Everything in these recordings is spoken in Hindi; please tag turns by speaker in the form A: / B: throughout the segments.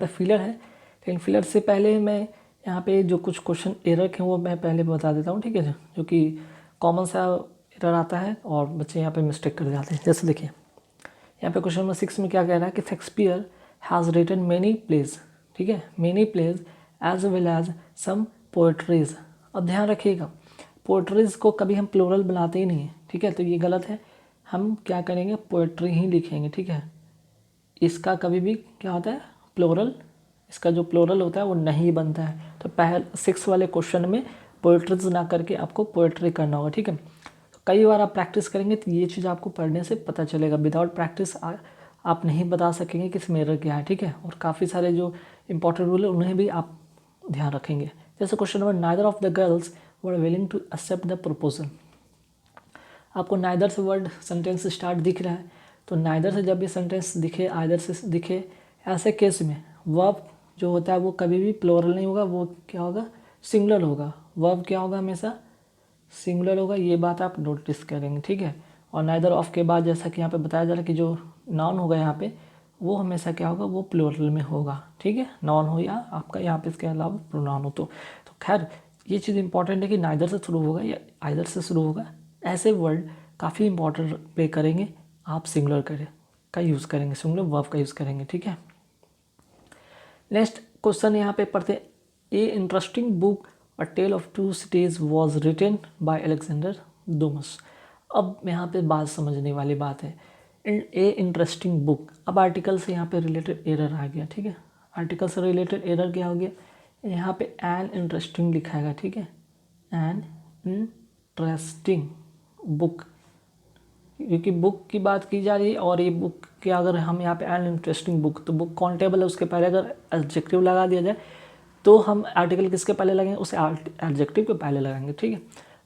A: द फिलर है, लेकिन फिलर से पहले मैं यहाँ पे जो कुछ क्वेश्चन एरर हैं वो मैं पहले बता देता हूँ, ठीक है, जो कि कॉमन सा एरर आता है और बच्चे यहाँ पे मिस्टेक कर जाते हैं। जैसे देखिए यहाँ पे क्वेश्चन नंबर 6 में क्या कह रहा है कि Shakespeare has written many plays, ठीक है, many plays as well as some poetries. अब ध्यान रखिएगा पोएट्रीज को कभी हम प्लूरल बनाते ही नहीं है, ठीक है, तो ये गलत है। हम क्या करेंगे पोएट्री ही लिखेंगे, ठीक है। इसका कभी भी क्या होता है प्लूरल, इसका जो प्लूरल होता है वो नहीं बनता है। तो पहले 6 वाले क्वेश्चन में पोएट्रीज ना करके आपको पोएट्री करना होगा, ठीक है। तो कई बार आप प्रैक्टिस करेंगे तो ये चीज़ आपको पढ़ने से पता चलेगा। विदाउट प्रैक्टिस आप नहीं बता सकेंगे कि इसमें एरर क्या है, ठीक है। और काफ़ी सारे जो इंपॉर्टेंट रूल है उन्हें भी आप ध्यान रखेंगे। जैसे question number neither of the girls were willing to accept the proposal. आपको नाइदर से वर्ड सेंटेंस स्टार्ट दिख रहा है, तो नाइदर से जब भी सेंटेंस दिखे आइदर से दिखे, ऐसे केस में वर्ब जो होता है वो कभी भी प्लूरल नहीं होगा, वो क्या होगा सिंगुलर होगा। वर्ब क्या होगा हमेशा सिंगुलर होगा, ये बात आप नोटिस करेंगे, ठीक है। और नाइदर ऑफ के बाद जैसा कि यहाँ पे बताया जा रहा है कि जो नाउन होगा यहाँ पे वो हमेशा क्या होगा वो प्लूरल में होगा, ठीक है, नाउन हो या आपका यहाँ पे इसके अलावा प्रोनाउन हो। तो खैर ये चीज़ इंपॉर्टेंट है कि नाइदर से शुरू होगा या आइदर से शुरू होगा, ऐसे वर्ड काफ़ी इंपॉर्टेंट प्ले करेंगे। आप सिंगुलर का यूज़ करेंगे, सिंगुलर वर्ब का यूज़ करेंगे, ठीक है। नेक्स्ट क्वेश्चन यहाँ पे पढ़ते हैं, a interesting book a tale of two cities was written by Alexander Dumas. अब यहाँ पे बात समझने वाली बात है, ए इंटरेस्टिंग बुक। अब आर्टिकल से यहाँ पे रिलेटेड एरर आ गया, ठीक है। आर्टिकल से रिलेटेड एरर क्या हो गया, यहाँ पे एन इंटरेस्टिंग लिखा है, ठीक है, एन इंटरेस्टिंग बुक, क्योंकि बुक की बात की जा रही है। और ये बुक के अगर हम यहाँ पे एन इंटरेस्टिंग बुक, तो बुक काउंटेबल है, उसके पहले अगर एडजेक्टिव लगा दिया जाए तो हम आर्टिकल किसके पहले लगाएंगे, उसे एडजेक्टिव के पहले लगाएंगे, ठीक है।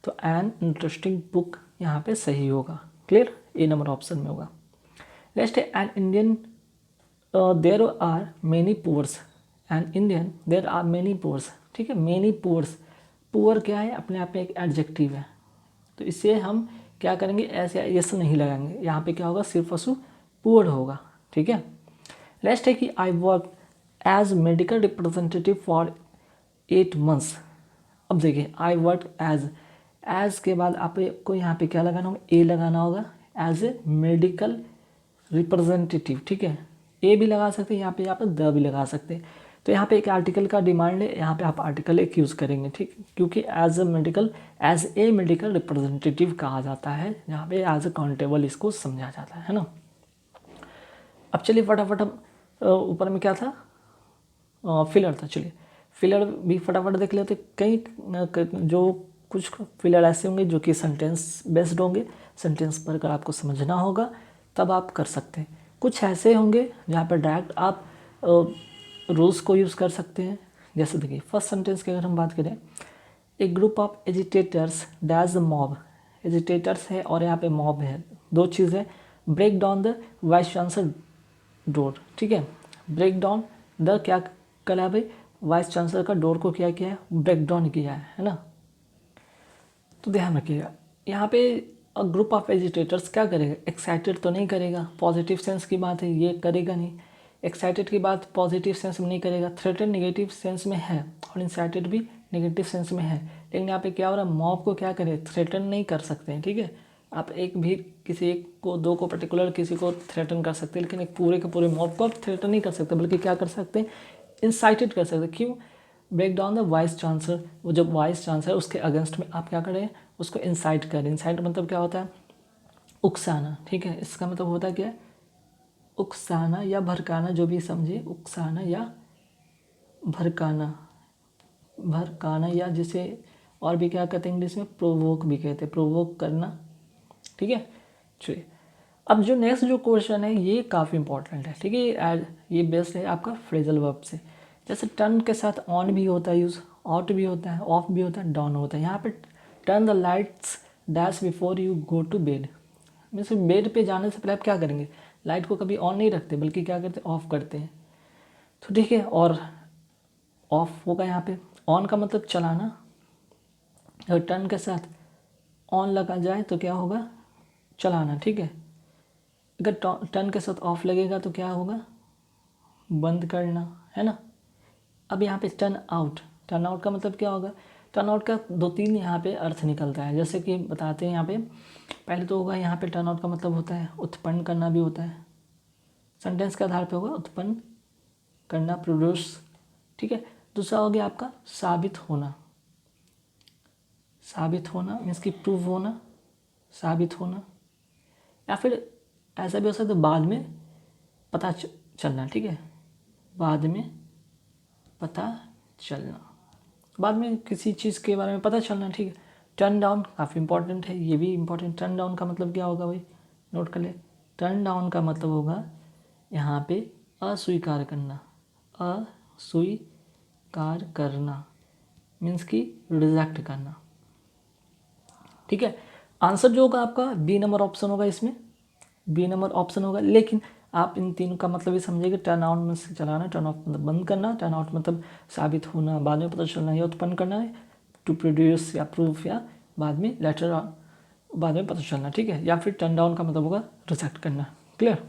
A: तो एन इंटरेस्टिंग बुक यहाँ पे सही होगा, क्लियर, ए नंबर ऑप्शन में होगा। नेक्स्ट है an Indian there are many poors, an Indian there are many poors, ठीक है। मेनी पुअर्स, पुअर क्या है अपने आप में एक एडजेक्टिव है, तो इसे हम क्या करेंगे ऐसे यस नहीं लगाएंगे, यहाँ पे क्या होगा सिर्फ असु पुअर होगा, ठीक है। नेक्स्ट है कि I work as medical representative for 8 months। अब देखिए आई वर्क एज के बाद आपको यहाँ पे क्या लगाना होगा, ए लगाना होगा, एज ए मेडिकल रिप्रेजेंटेटिव, ठीक है। ए भी लगा सकते हैं यहाँ पे द भी लगा सकते हैं। तो यहाँ पे एक आर्टिकल का डिमांड है, यहाँ पे आप आर्टिकल एक यूज़ करेंगे, ठीक, क्योंकि एज ए मेडिकल रिप्रेजेंटेटिव कहा जाता है, यहाँ पे एज ए काउंटेबल इसको समझा जाता है ना। अब चलिए फटाफट हम ऊपर में क्या था फिलर था, चलिए फिलर भी फटाफट देख लेते। कई जो कुछ फिलर ऐसे होंगे जो कि सेंटेंस बेस्ड होंगे, सेंटेंस पर अगर आपको समझना होगा तब आप कर सकते हैं। कुछ ऐसे होंगे जहाँ पर डायरेक्ट आप रूल्स को यूज़ कर सकते हैं। जैसे देखिए फर्स्ट सेंटेंस की अगर हम बात करें, a group of agitators does the mob, agitators है और यहाँ पे मॉब है, दो चीज़ है, break down the vice chancellor door, ठीक है। ब्रेक डाउन द क्या करा भाई, वाइस चांसलर का डोर को क्या किया है, ब्रेक डाउन किया है ना। तो ध्यान रखिएगा यहाँ पे ग्रुप ऑफ एजिटेटर्स क्या करेगा, एक्साइटेड तो नहीं करेगा, पॉजिटिव सेंस की बात है ये करेगा नहीं। एक्साइटेड की बात पॉजिटिव सेंस में नहीं करेगा, थ्रेटन नेगेटिव सेंस में है और इंसाइटेड भी नेगेटिव सेंस में है। लेकिन यहाँ पे क्या हो रहा है, मॉब को क्या करे, थ्रेटन नहीं कर सकते हैं, ठीक है। आप एक भी किसी एक को दो को पर्टिकुलर किसी को थ्रेटन कर सकते हैं, लेकिन एक पूरे के पूरे मॉब को आप थ्रेटन नहीं कर सकते, बल्कि क्या कर सकते हैं इंसाइटेड कर सकते। क्यों, break down the vice chancellor, वो जब वाइस चांसलर उसके अगेंस्ट में आप क्या करें उसको इंसाइट करें। इंसाइट मतलब क्या होता है उकसाना, ठीक है। इसका मतलब होता है क्या, उकसाना या भड़काना, जो भी समझे, उकसाना या भड़काना या जिसे और भी क्या कहते हैं इंग्लिश में प्रोवोक भी कहते हैं, प्रोवोक करना, ठीक है। चलिए अब जो नेक्स्ट जो क्वेश्चन है ये काफ़ी इंपॉर्टेंट है, ठीक है। ये बेस्ड है आपका फ्रेजल वर्ब से। जैसे टर्न के साथ ऑन भी होता है यूज़, आउट भी होता है, ऑफ भी होता है, डाउन होता है। यहाँ पे turn the lights dash before you go to bed, means bed पे जाने से पहले आप क्या करेंगे, लाइट को कभी ऑन नहीं रखते बल्कि क्या करते हैं ऑफ करते हैं, तो ठीक है। और ऑफ होगा यहाँ पे, ऑन का मतलब चलाना, अगर टर्न के साथ ऑन लगा जाए तो क्या होगा चलाना, ठीक है। अगर टर्न के साथ ऑफ लगेगा तो क्या होगा बंद करना, है ना। अब यहाँ पे टर्न आउट का मतलब क्या होगा, टर्न आउट का 2-3 यहाँ पे अर्थ निकलता है, जैसे कि बताते हैं यहाँ पे। पहले तो होगा यहाँ पे टर्न आउट का मतलब होता है उत्पन्न करना भी होता है, सेंटेंस के आधार पे होगा उत्पन्न करना, प्रोड्यूस, ठीक है। दूसरा हो गया आपका साबित होना मीन्स कि प्रूव होना, साबित होना, या फिर ऐसा भी हो सकता है बाद में पता चलना, ठीक है, बाद में पता चलना, बाद में किसी चीज़ के बारे में पता चलना, ठीक है। टर्न डाउन काफ़ी इंपॉर्टेंट है, ये भी इंपॉर्टेंट। टर्न डाउन का मतलब क्या होगा भाई, नोट कर ले। टर्न डाउन का मतलब होगा यहाँ पे अस्वीकार करना, अस्वीकार करना मीन्स कि रिजेक्ट करना, ठीक है। आंसर जो होगा आपका बी नंबर ऑप्शन होगा, इसमें बी नंबर ऑप्शन होगा। लेकिन आप इन तीनों का मतलब ये समझिए, टर्न ऑन में से चलाना, टर्न ऑफ मतलब बंद करना, टर्न आउट मतलब साबित होना, बाद में पता चलना या उत्पन्न करना है, टू प्रोड्यूस या प्रूफ, या बाद में लेटर बाद में पता चलना, ठीक है। या फिर टर्न डाउन का मतलब होगा रिजेक्ट करना। क्लियर।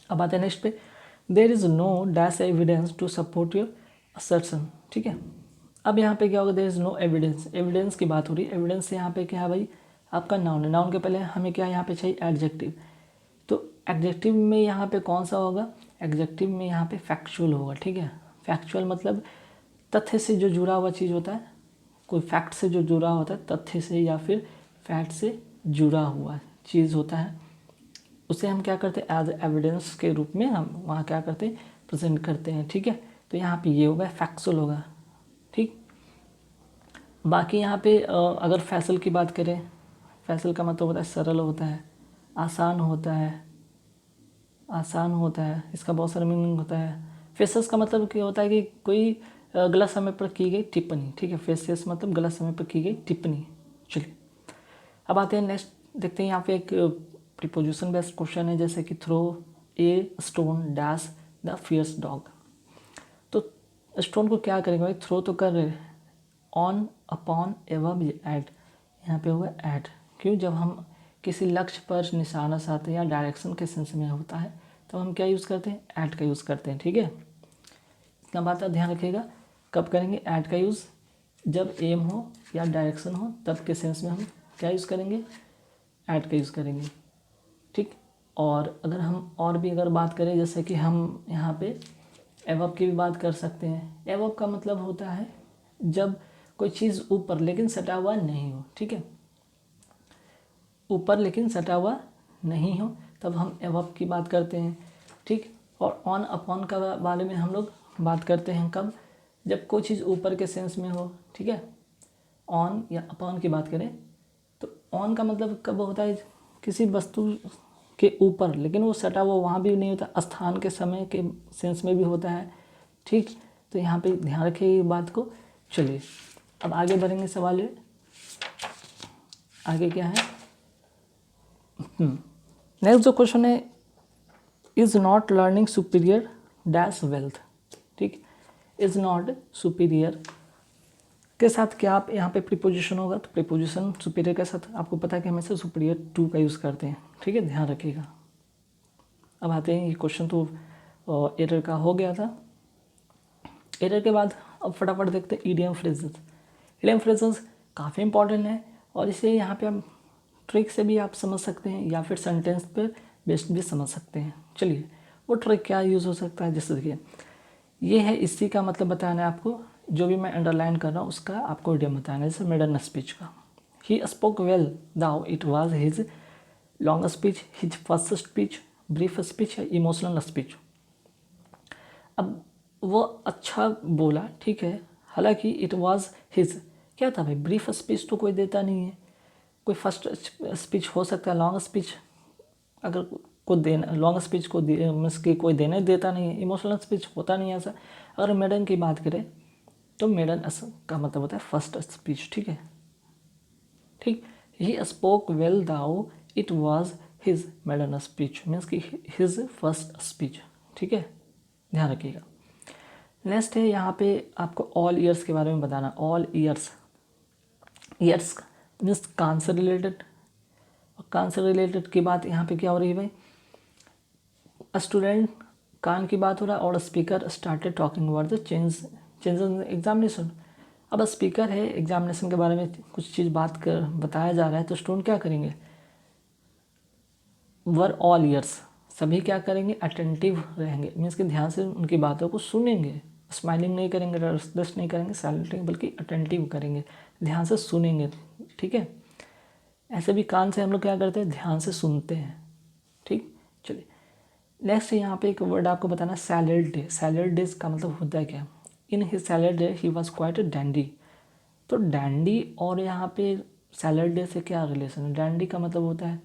A: अब आते हैं नेक्स्ट पे, there is no dash evidence to support your assertion, ठीक है। अब यहाँ पे क्या होगा, there is no evidence, evidence की बात हो रही है। एविडेंस यहाँ पे क्या है भाई, आपका नाउन है। नाउन के पहले हमें क्या यहाँ पे चाहिए, एडजेक्टिव। तो एडजेक्टिव में यहाँ पे कौन सा होगा, एडजेक्टिव में यहाँ पे फैक्चुअल होगा, ठीक है। फैक्चुअल मतलब तथ्य से जो जुड़ा हुआ चीज़ होता है, कोई फैक्ट से जो जुड़ा होता है, तथ्य से या फिर फैक्ट से जुड़ा हुआ चीज़ होता है, उसे हम क्या करते हैं, एज एविडेंस के रूप में हम वहाँ क्या करते हैं, प्रेजेंट करते हैं, ठीक है। तो यहाँ पे ये होगा, फैक्चुअल होगा, ठीक। बाकी यहाँ पे अगर फैसल की बात करें, फैसल का मतलब होता है सरल होता है, आसान होता है, इसका बहुत सारा मीनिंग होता है। फेसेस का मतलब क्या होता है कि कोई गलत समय पर की गई टिप्पणी, ठीक है। फेसेस मतलब गलत समय पर की गई टिप्पणी। चलिए अब आते हैं नेक्स्ट, देखते हैं यहाँ पे एक प्रीपोजिशन बेस्ड क्वेश्चन है, जैसे कि throw a stone dash the fierce dog. तो स्टोन को क्या करेंगे भाई, थ्रो तो कर रहे, ऑन अपॉन एवब एट, यहाँ पे होगा एट। क्यों, जब हम किसी लक्ष्य पर निशाना साधते हैं या डायरेक्शन के सेंस में होता है तो हम क्या यूज़ करते हैं, एट का यूज़ करते हैं, ठीक है। इतना बात का ध्यान रखिएगा, कब करेंगे एट का यूज़, जब एम हो या डायरेक्शन हो तब के सेंस में हम क्या यूज़ करेंगे, एट का यूज़ करेंगे, ठीक। और अगर हम और भी अगर बात करें, जैसे कि हम यहाँ पे एवब की भी बात कर सकते हैं। एवब का मतलब होता है जब कोई चीज़ ऊपर लेकिन सटा हुआ नहीं हो, ठीक है, ऊपर लेकिन सटा हुआ नहीं हो तब हम एवब की बात करते हैं, ठीक। और ऑन अपॉन का बारे में हम लोग बात करते हैं कब, जब कोई चीज़ ऊपर के सेंस में हो, ठीक है। ऑन या अपॉन की बात करें तो ऑन का मतलब कब होता है, किसी वस्तु के ऊपर लेकिन वो सटा हुआ वहाँ भी नहीं होता, स्थान के समय के सेंस में भी होता है, ठीक। तो यहाँ पे ध्यान रखिए ये बात को। चलिए अब आगे बढ़ेंगे, सवाल है आगे क्या है, नेक्स्ट जो क्वेश्चन है, is not learning superior dash wealth, ठीक। इज़ नॉट सुपीरियर के साथ क्या आप यहाँ पे प्रीपोजिशन होगा, तो प्रीपोजिशन सुपीरियर के साथ आपको पता है कि हमेशा सुपीरियर टू का यूज़ करते हैं, ठीक है, ध्यान रखिएगा। अब आते हैं, ये क्वेश्चन तो एरर का हो गया था। एरर के बाद अब फटाफट देखते हैं ईडियम फ्रेजेस। ईडियम फ्रेजेस काफ़ी इंपॉर्टेंट है और इसे यहाँ पे आप ट्रिक से भी आप समझ सकते हैं या फिर सेंटेंस पर बेस्ड भी समझ सकते हैं। चलिए वो ट्रिक क्या यूज़ हो सकता है, जैसे देखिए ये है, इसी का मतलब बताना है आपको, जो भी मैं अंडरलाइन कर रहा हूँ उसका आपको ईडियम बताना है। जैसे मेडन स्पीच का, he spoke well though it was his long speech, his first speech, brief speech या इमोशनल स्पीच। अब वो अच्छा बोला, ठीक है, हालांकि इट वाज हिज क्या था भाई, ब्रीफ स्पीच तो कोई देता नहीं है, कोई फर्स्ट स्पीच हो सकता है, लॉन्ग स्पीच अगर को देना, लॉन्ग स्पीच को मीन्स कि कोई देने देता नहीं है, इमोशनल स्पीच होता नहीं है ऐसा। अगर मेडन की बात करें तो मेडन का मतलब होता है फर्स्ट स्पीच, ठीक है, ठीक। He spoke well though it was his maiden speech means कि हिज फर्स्ट स्पीच, ठीक है, ध्यान रखिएगा। नेक्स्ट है यहाँ पे आपको ऑल ईयर्स के बारे में बताना। ऑल ईयर्स, ईयर्स मीन्स कान से रिलेटेड, और कान से रिलेटेड की बात यहाँ पे क्या हो रही है भाई, स्टूडेंट कान की बात हो रहा है और speaker started talking about the changes in examination. अब स्पीकर है, एग्जामिनेशन के बारे में कुछ चीज़ बताया जा रहा है, तो स्टूडेंट क्या करेंगे, वर ऑल ईयर्स, सभी क्या करेंगे, अटेंटिव रहेंगे, मीन्स कि ध्यान से उनकी बातों को सुनेंगे, स्माइलिंग नहीं करेंगे, रस्ट नहीं करेंगे, साइलेंट नहीं, बल्कि अटेंटिव करेंगे, ध्यान से सुनेंगे। ठीक है, ऐसे भी कान से हम लोग क्या करते हैं, ध्यान से सुनते हैं। ठीक, चलिए नेक्स्ट यहाँ पे एक वर्ड आपको बताना, सैलड डे। सैलड डेज का मतलब होता है क्या, in his salad day he was quite a dandy. तो डैंडी और यहाँ पे सैलड डे से क्या रिलेशन है, डैंडी का मतलब होता है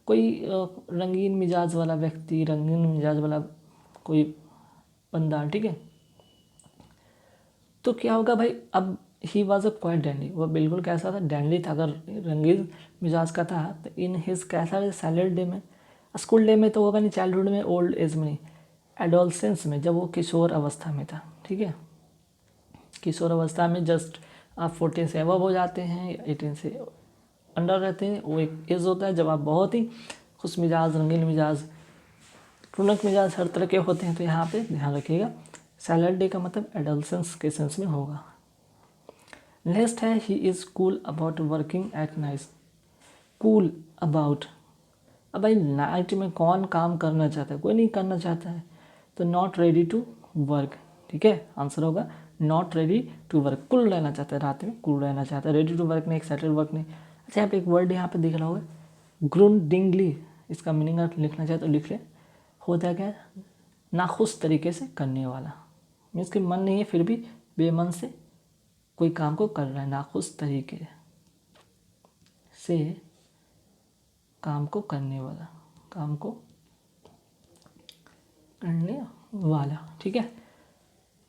A: कोई रंगीन मिजाज वाला व्यक्ति, रंगीन मिजाज वाला कोई बंदा। ठीक है, तो क्या होगा भाई, अब he was a quite dandy, वह बिल्कुल कैसा था, डैंडी था। अगर रंगीन मिजाज का था तो इन हिज कैसा, सैलड डे में, स्कूल डे में तो होगा नहीं, चाइल्डहुड में, ओल्ड एज में नहीं, एडोलसेंस में, जब वो किशोर अवस्था में था। ठीक है, किशोर अवस्था में जस्ट आप 14 से अबव हो जाते हैं, 18 से अंडर रहते हैं, वो एक एज होता है जब आप बहुत ही खुश मिजाज, रंगीन मिजाज, टुनक मिजाज हर तरह के होते हैं। तो यहाँ पे ध्यान रखिएगा, सैलड डे का मतलब एडोलसेंस के सेंस में होगा। नेक्स्ट है, he is cool about working at night. Cool about, अब भाई नाइट में कौन काम करना चाहता है, कोई नहीं करना चाहता है, तो नॉट रेडी टू वर्क। ठीक है, आंसर होगा not ready to work, cool रहना चाहता है, रात में कूल रहना चाहता है, रेडी टू वर्क नहीं, एक्साइटेड वर्क नहीं। अच्छा, यहाँ पे एक वर्ड यहाँ पे दिख रहा होगा, ग्रुंडिंगली, इसका मीनिंग अगर लिखना चाहे तो लिख ले। होता है क्या, नाखुश तरीके से करने वाला, मीन्स कि मन नहीं है फिर भी बेमन से कोई काम को कर रहा है, नाखुश तरीके से काम को करने वाला, काम को करने वाला। ठीक है,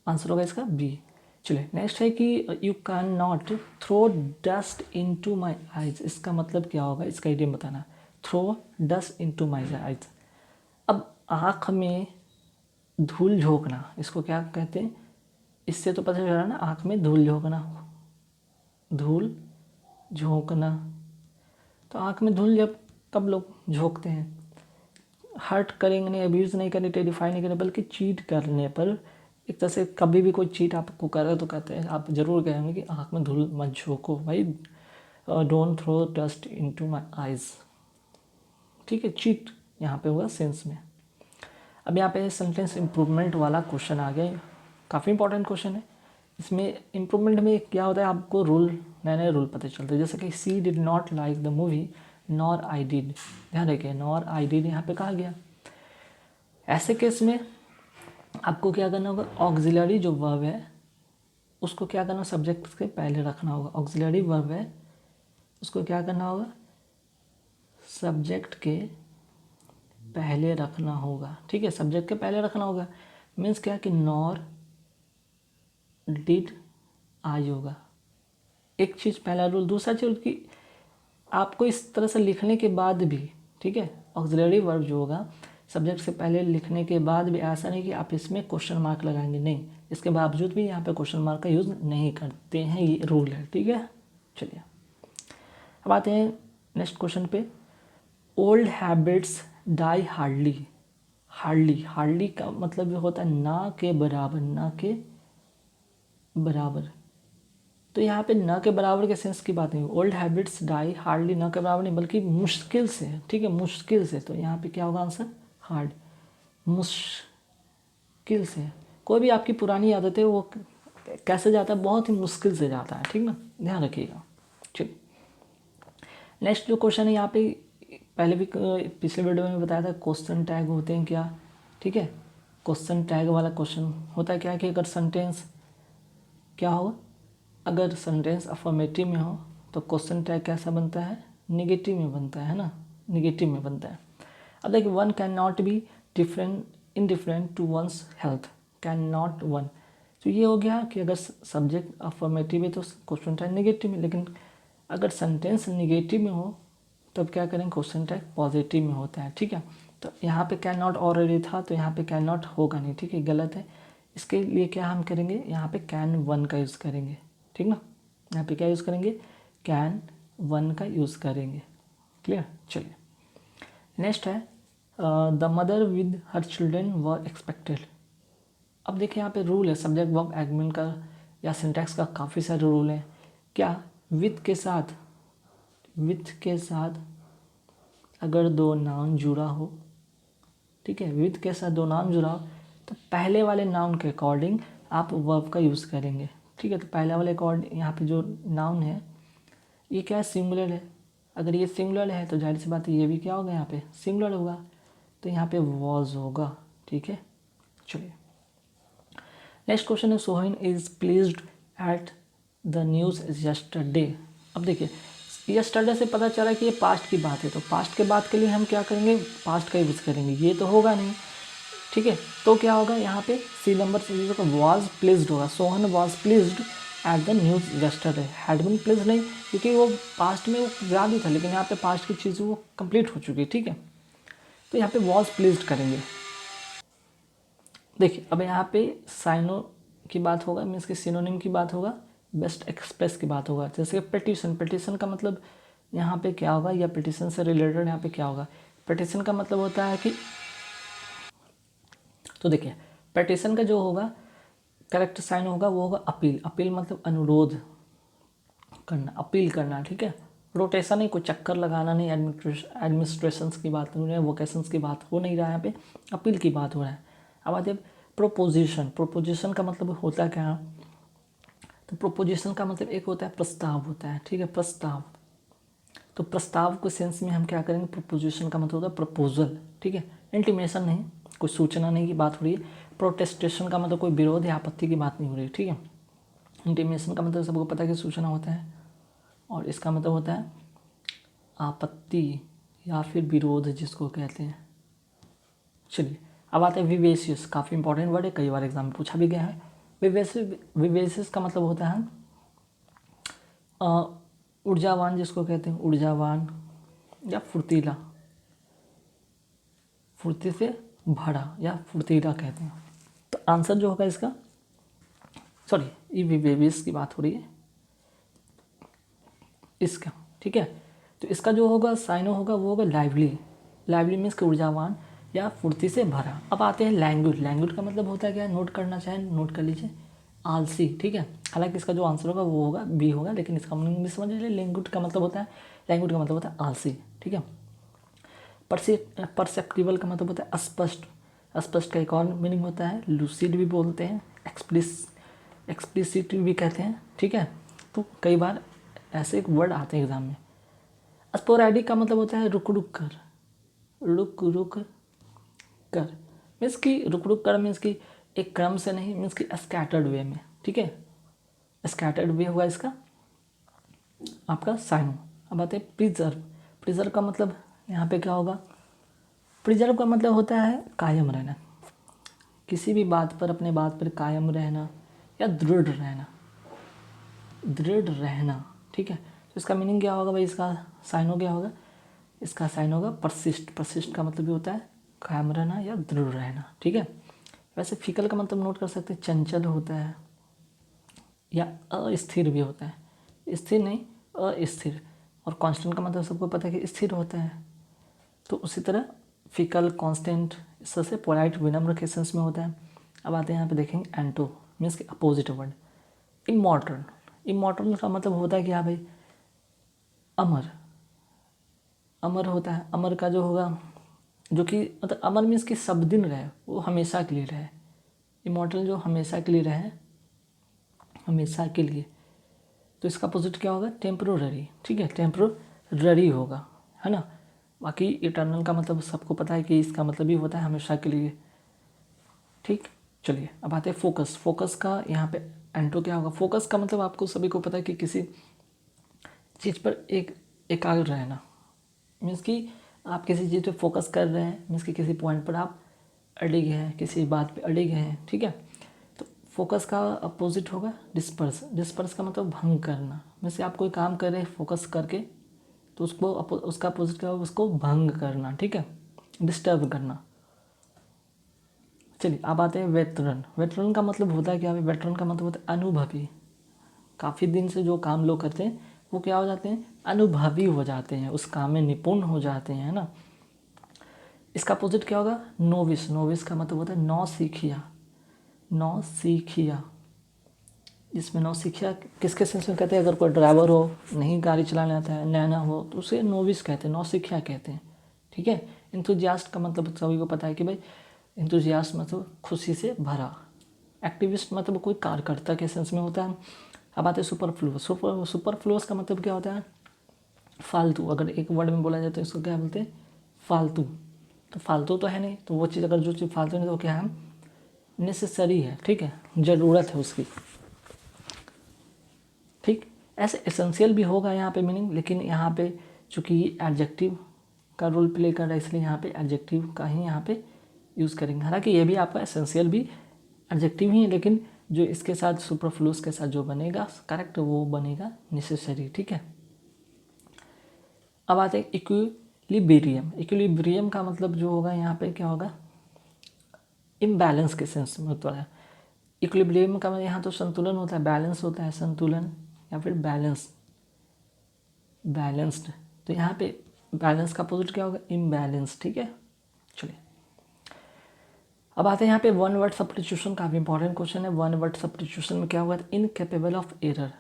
A: आंसर होगा इसका बी। चलिए नेक्स्ट है कि you can not throw dust into my eyes. इसका मतलब क्या होगा, इसका इडियम बताना, throw dust into my eyes. अब आँख में धूल झोंकना, इसको क्या कहते हैं, इससे तो पता चल रहा है ना, आँख में धूल झोंकना, धूल झोंकना। तो आँख में धूल जब कब लोग झोंकते हैं, हर्ट करेंगे नहीं, अब्यूज़ नहीं करेंगे, टेरिफाई नहीं करेंगे, बल्कि चीट करने पर, एक तरह से कभी भी कोई चीट आपको करे तो कहते हैं, आप ज़रूर कहेंगे कि आँख में धूल मत झोंको भाई, don't throw dust into my eyes. ठीक है, चीट यहाँ पे हुआ सेंस में। अब यहाँ पे सेंटेंस इम्प्रूवमेंट वाला क्वेश्चन आ गया, काफ़ी इंपॉर्टेंट क्वेश्चन है। इसमें इम्प्रूवमेंट में क्या होता है, आपको रूल, नए नए रूल पता चलते हैं, जैसे कि she did not like the movie nor I did. ध्यान रखिए, नॉर आई डिड यहाँ पे कहा गया। ऐसे केस में आपको क्या करना होगा, ऑक्सिलरी जो वर्ब है उसको क्या करना, सब्जेक्ट के पहले रखना होगा। ऑक्सिलरी वर्ब है उसको क्या करना होगा, सब्जेक्ट के पहले रखना होगा। ठीक है, सब्जेक्ट के पहले रखना होगा, मीन्स क्या कि नॉर डिड आई होगा, एक चीज़ पहला रूल। दूसरा चीज़ कि आपको इस तरह से लिखने के बाद भी, ठीक है, ऑक्सिलरी वर्ब जो होगा सब्जेक्ट से पहले लिखने के बाद भी, ऐसा नहीं कि आप इसमें क्वेश्चन मार्क लगाएंगे, नहीं, इसके बावजूद भी यहाँ पे क्वेश्चन मार्क का यूज़ नहीं करते हैं, ये रूल है। ठीक है, चलिए अब आते हैं नेक्स्ट क्वेश्चन पे। Old habits die hardly. Hardly, hardly का मतलब ये होता है ना के बराबर, ना के बराबर। तो यहाँ पे न के बराबर के सेंस की बात नहीं, ओल्ड हैबिट्स डाई हार्डली, न के बराबर नहीं बल्कि मुश्किल से। ठीक है, मुश्किल से, तो यहाँ पे क्या होगा आंसर, हार्ड, मुश्किल से। कोई भी आपकी पुरानी आदत है वो कैसे जाता है, बहुत ही मुश्किल से जाता है। ठीक ना, ध्यान रखिएगा। ठीक, नेक्स्ट जो क्वेश्चन है यहाँ पे, पहले भी पिछले वीडियो में बताया था, क्वेश्चन टैग होते हैं क्या। ठीक है, क्वेश्चन टैग वाला क्वेश्चन होता है क्या कि अगर सेंटेंस क्या होगा, अगर सेंटेंस अफर्मेटिव में हो तो क्वेश्चन टैग कैसा बनता है, निगेटिव में बनता है ना, निगेटिव में बनता है। अब देखिए, one can not be different indifferent to one's health, can not one. तो ये हो गया कि अगर सब्जेक्ट अफर्मेटिव है तो क्वेश्चन टैग निगेटिव में, लेकिन अगर सेंटेंस निगेटिव में हो तब क्या करेंगे, क्वेश्चन टैग पॉजिटिव में होता है। ठीक है, तो यहाँ पे कैन नॉट ऑलरेडी था तो यहाँ पे कैन नॉट होगा नहीं। ठीक है, गलत है। इसके लिए क्या हम करेंगे, यहाँ पे कैन वन का यूज़ करेंगे। ठीक ना, यहाँ पे क्या यूज़ करेंगे, कैन वन का यूज़ करेंगे। क्लियर, चलिए नेक्स्ट है, the mother with her children were expected. अब देखिए यहाँ पे रूल है, सब्जेक्ट वर्ब एग्रीमेंट का या सिंटैक्स का काफ़ी सारे रूल हैं। क्या विथ के साथ अगर दो नाउन जुड़ा हो, ठीक है, विथ के साथ दो नाउन जुड़ा हो तो पहले वाले नाउन के अकॉर्डिंग आप वर्ब का यूज़ करेंगे, ठीक है। तो पहले वाले अकॉर्डिंग यहाँ पे जो नाउन है ये क्या है, सिंगुलर है। अगर ये सिंगुलर है तो जाहिर सी बात है ये भी क्या होगा, यहाँ पे सिंगुलर होगा, तो यहाँ पे वॉज होगा, ठीक है। चलिए नेक्स्ट क्वेश्चन है, Sohan is pleased at the news yesterday. अब देखिए यस्टरडे से पता चला कि ये पास्ट की बात है, तो पास्ट के बाद के लिए हम क्या करेंगे, पास्ट का यूज़ करेंगे, ये तो होगा नहीं, ठीक है। तो क्या होगा यहाँ पे सी नंबर से वॉज प्लीज्ड होगा, Sohan was pleased at the news yesterday. Had been pleased नहीं, क्योंकि वो पास्ट में वो याद ही था, लेकिन यहाँ पे पास्ट की चीज़ वो कंप्लीट हो चुकी है, ठीक है। तो यहाँ पे वॉज प्लीज्ड करेंगे। देखिए अब यहाँ पे साइनो की बात होगा, मीन्स कि सिनोनिम की बात होगा, बेस्ट एक्सप्रेस की बात होगा। जैसे पिटिशन का मतलब यहाँ पे क्या होगा, या पिटिशन से रिलेटेड यहाँ पे क्या होगा। पिटिशन का मतलब होता है कि, तो देखिए पिटिशन का जो होगा करेक्ट साइन होगा वो होगा अपील। अपील मतलब अनुरोध करना, अपील करना, ठीक है। रोटेशन नहीं, कोई चक्कर लगाना नहीं, एडमिनिस्ट्रेशन की बात नहीं है, वोकेशंस की बात हो नहीं रहा है, यहाँ पे अपील की बात हो रहा है। अब आते हैं प्रोपोजिशन। प्रोपोजिशन का मतलब होता क्या है, तो प्रोपोजिशन का मतलब एक होता है प्रस्ताव होता है, ठीक है, प्रस्ताव। तो प्रस्ताव के सेंस में हम क्या करेंगे, प्रोपोजिशन का मतलब होता है प्रपोजल, ठीक है। इंटीमेशन नहीं, कोई सूचना नहीं की बात हो रही है। प्रोटेस्टेशन का मतलब कोई विरोध या आपत्ति की बात नहीं हो रही, ठीक है। इंटीमेशन का मतलब सबको पता है कि सूचना होता है, और इसका मतलब होता है आपत्ति या फिर विरोध जिसको कहते हैं। चलिए अब आते हैं विवेशियस। काफ़ी इंपॉर्टेंट वर्ड है, कई बार एग्जाम में पूछा भी गया है। विवेशियस का मतलब होता है ऊर्जावान, जिसको कहते हैं ऊर्जावान या फुर्तीला, फुर्ती से भरा या फुर्तीला कहते हैं। तो आंसर जो होगा इसका, सॉरी ये विवेशियस की बात हो रही है इसका, ठीक है। तो इसका जो होगा साइनो होगा वो होगा लाइवली। लाइवली मीन्स ऊर्जावान या फुर्ती से भरा। अब आते हैं लैंग्वेज। लैंग्वेज का मतलब होता है क्या, नोट करना चाहें नोट कर लीजिए, आलसी, ठीक है। हालांकि इसका जो आंसर होगा वो होगा बी होगा, लेकिन इसका मीनिंग भी समझ लीजिए। लैंग्वेज का मतलब होता है, लैंग्वेज का मतलब होता है आलसी, ठीक है। परसेप्टिबल का मतलब होता है स्पष्ट। स्पष्ट का एक और मीनिंग होता है लूसिड भी बोलते हैं, एक्सप्लिसिट भी कहते हैं, ठीक है। तो कई बार ऐसे एक वर्ड आते हैं एग्जाम में। स्पोरैडिक का मतलब होता है रुक रुक कर, रुक रुक कर, मीन्स कि रुक रुक कर मीन्स कि एक क्रम से नहीं, मीन्स कि स्कैटर्ड वे में, ठीक है। स्कैटर्ड वे हुआ इसका आपका साइन। अब आते हैं प्रिजर्व। प्रिजर्व का मतलब यहाँ पे क्या होगा, प्रिजर्व का मतलब होता है कायम रहना, किसी भी बात पर अपने बात पर कायम रहना या दृढ़ रहना, दृढ़ रहना, ठीक है। तो इसका मीनिंग क्या होगा भाई, इसका साइन हो क्या होगा, इसका साइन होगा परसिस्ट। परसिस्ट का मतलब भी होता है कायम रहना या दृढ़ रहना, ठीक है। वैसे फिकल का मतलब नोट कर सकते हैं, चंचल होता है या अस्थिर भी होता है, स्थिर नहीं अस्थिर। और कांस्टेंट का मतलब सबको पता है कि स्थिर होता है। तो उसी तरह फिकल, कांस्टेंट इस तरह से पोलाइट विनम्र के सेंस में होता है। अब आते हैं यहाँ पे देखेंगे एंटो मीन्स के अपोजिट वर्ड। इमॉर्टल। इमॉर्टल का मतलब होता है कि हाँ भाई अमर, अमर होता है। अमर का जो होगा जो कि मतलब अमर मीन्स कि सब दिन रहे, वो हमेशा के लिए रहे। इमॉर्टल जो हमेशा के लिए रहे, हमेशा के लिए। तो इसका अपोजिट क्या होगा, टेम्परोरी, ठीक है, टेम्परोरी होगा, है ना। बाकी इटर्नल का मतलब सबको पता है कि इसका मतलब भी होता है हमेशा के लिए, ठीक। चलिए अब आते हैं फोकस। फोकस का यहाँ पे एंटो क्या होगा, फोकस का मतलब आपको सभी को पता है कि किसी चीज़ पर एकाग्र रहना, मीन्स कि आप किसी चीज़ पे फोकस कर रहे हैं, मीन्स कि किसी पॉइंट पर आप अड़िग हैं, किसी बात पे अड़िग हैं, ठीक है। तो फोकस का अपोजिट होगा डिस्पर्स। डिस्पर्स का मतलब भंग करना, मीन्स आप कोई काम कर रहे हैं फोकस करके, तो उसको उसका अपोजिट क्या होगा, उसको भंग करना, ठीक है, डिस्टर्ब करना। चलिए अब आते हैं वेटरन। वेटरन का मतलब होता है क्या, वेटरन का मतलब होता है अनुभवी। काफ़ी दिन से जो काम लोग करते हैं वो क्या हो जाते हैं, अनुभवी हो जाते हैं, उस काम में निपुण हो जाते हैं, है ना। इसका अपोजिट क्या होगा? नोविस। नोविस का मतलब होता है नौसिखिया। नौसिखिया, जिसमें नौसिखिया किसके सेंस में कहते हैं? अगर कोई ड्राइवर हो, नहीं गाड़ी चलाने आता है, नैना हो, तो उसे नोविस कहते हैं, नौसिखिया कहते हैं। ठीक है। इंथुजियास्ट का मतलब सभी को पता है कि भाई इंथुजियास्ट मतलब खुशी से भरा। एक्टिविस्ट मतलब कोई कार्यकर्ता के सेंस में होता है। अब आते हैं सुपरफ्लुअस। सुपरफ्लुअस का मतलब क्या होता है? फालतू। अगर एक वर्ड में बोला जाए तो इसको क्या बोलते हैं? फालतू। तो फालतू तो है नहीं, तो वो चीज़ अगर जो चीज़ फालतू नहीं तो क्या है? नेसेसरी है। ठीक है, ज़रूरत है उसकी। ठीक, ऐसे एसेंशियल भी होगा यहाँ पे मीनिंग, लेकिन यहाँ पे चूँकि एडजेक्टिव का रोल प्ले कर रहा है इसलिए यहाँ पे एडजेक्टिव का ही यहाँ पे यूज़ करेंगे। हालांकि ये भी आपका एसेंशियल भी एडजेक्टिव ही है, लेकिन जो इसके साथ सुपरफ्लुअस के साथ जो बनेगा करेक्ट वो बनेगा नेसेसरी। ठीक है। अब आते हैं इक्विलिब्रियम। इक्विलिब्रियम का मतलब जो होगा यहाँ पे क्या होगा? इम्बैलेंस के सेंस में होता है। इक्विलिब्रियम का मतलब यहाँ तो संतुलन होता है, बैलेंस होता है, संतुलन या फिर बैलेंस, बैलेंस्ड। तो यहाँ पे बैलेंस का अपोजिट क्या होगा? इम्बैलेंस। ठीक है, चलिए अब आते हैं यहाँ पे वन वर्ड सब्स्टिट्यूशन। काफ़ी इंपॉर्टेंट क्वेश्चन है। वन वर्ड सब्स्टिट्यूशन में क्या होगा? इनकेपेबल ऑफ एरर,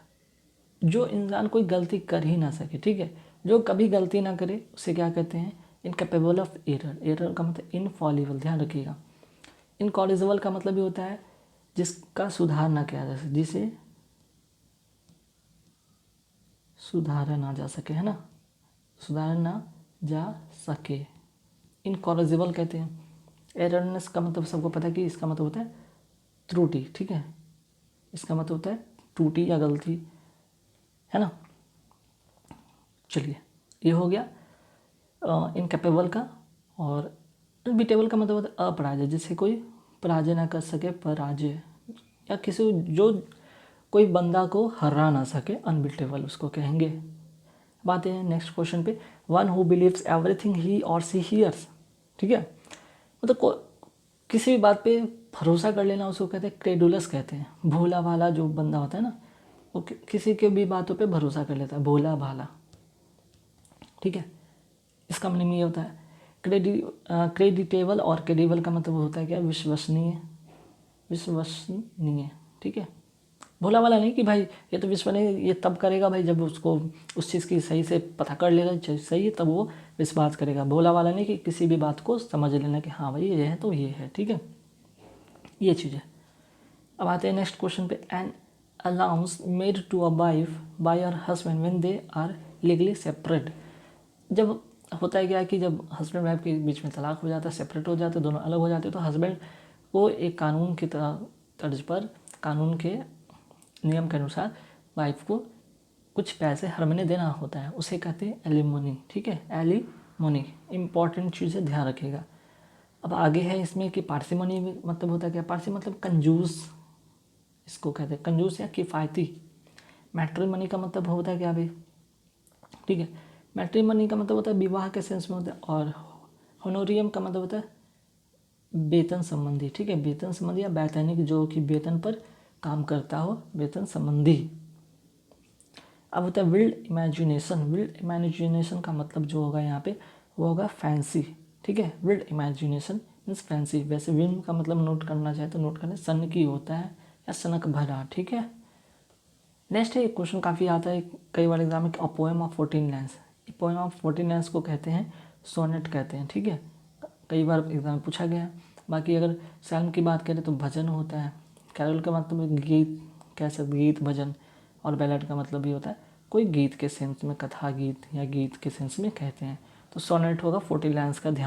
A: जो इंसान कोई गलती कर ही ना सके। ठीक है, जो कभी गलती ना करे उसे क्या कहते हैं? Incapable of error. एरर का मतलब इनफॉलिबल, ध्यान रखिएगा। इनकॉरिजिबल का मतलब ये होता है जिसका सुधार ना किया जा सके, जिसे सुधारा ना जा सके, है ना, सुधारा ना जा सके, इनकॉरिजिबल कहते हैं। एररनेस का मतलब सबको पता है कि इसका मतलब होता है त्रुटि। ठीक है, इसका मतलब होता है त्रुटि या गलती, है ना। चलिए, ये हो गया इनकेपेबल का। और अनबीटेबल का मतलब होता है अपराजय, जिसे कोई पराजय ना कर सके, पराजय, या किसी जो कोई बंदा को हरा ना सके, अनबीटेबल उसको कहेंगे। बात है नेक्स्ट क्वेश्चन पे, one who believes everything he और सी हियर्स। ठीक है, मतलब किसी भी बात पे भरोसा कर लेना उसको कहते हैं क्रेडुलस कहते हैं। भोला भाला जो बंदा होता है ना, वो किसी के भी बातों पे भरोसा कर लेता है, भोला भाला। ठीक है, इसका मतलब ये होता है क्रेडिटेबल। और क्रेडिबल का मतलब होता है क्या? विश्वसनीय, विश्वसनीय। ठीक है, भोला वाला नहीं कि भाई ये तो विश्वसनीय, ये तब करेगा भाई जब उसको उस चीज़ की सही से पता कर लेगा सही है तब वो विश्वास करेगा। भोला वाला नहीं कि किसी भी बात को समझ लेना कि हाँ भाई ये है तो ये है। ठीक है, ये चीज़ है। अब आते हैं नेक्स्ट क्वेश्चन पे, an allowance made to a wife by her husband when they are legally separate. जब होता है क्या कि जब हस्बैंड वाइफ के बीच में तलाक हो जाता है, सेपरेट हो जाते हैं, दोनों अलग हो जाते हैं, तो हस्बैंड को एक कानून की तर्ज पर, कानून के नियम के अनुसार वाइफ को कुछ पैसे हर महीने देना होता है, उसे कहते हैं एलिमोनी। ठीक है, एलिमोनी इंपॉर्टेंट चीज़ है, ध्यान रखिएगा। अब आगे है इसमें कि पार्सिमनी मतलब होता है क्या? पार्सी मतलब कंजूस, इसको कहते हैं कंजूस या किफ़ायती। मैट्रिमनी का मतलब होता है क्या भाई? ठीक है, मैट्रिमनी का मतलब होता है विवाह के सेंस में होता है। और होनोरियम का मतलब होता है वेतन संबंधी। ठीक है, वेतन संबंधी या वैतनिक, जो कि वेतन पर काम करता हो, वेतन संबंधी। अब होता है विल्ड इमेजिनेशन। विल्ड इमेजिनेशन का मतलब जो होगा यहाँ पे वो होगा फैंसी। ठीक है, विल्ड इमेजिनेशन मीन्स फैंसी। वैसे विल्ड का मतलब नोट करना चाहे तो नोट करना सन की होता है या सनक भरा। ठीक है, नेक्स्ट है क्वेश्चन काफ़ी आता है कई बार एग्जाम में, a poem of 14 lines. Poem of 14 lines को कहते हैं सोनेट कहते हैं। ठीक है, कई बार एग्जाम में पूछा गया है। बाकी अगर सैल्म की बात करें तो भजन होता है। कैरल का मतलब गीत, कह सकते गीत भजन। और बैलेड का मतलब भी होता है कोई गीत के सेंस में, कथा गीत या गीत के सेंस में कहते हैं। तो सोनेट होगा 14 लाइन्स का, ध्यान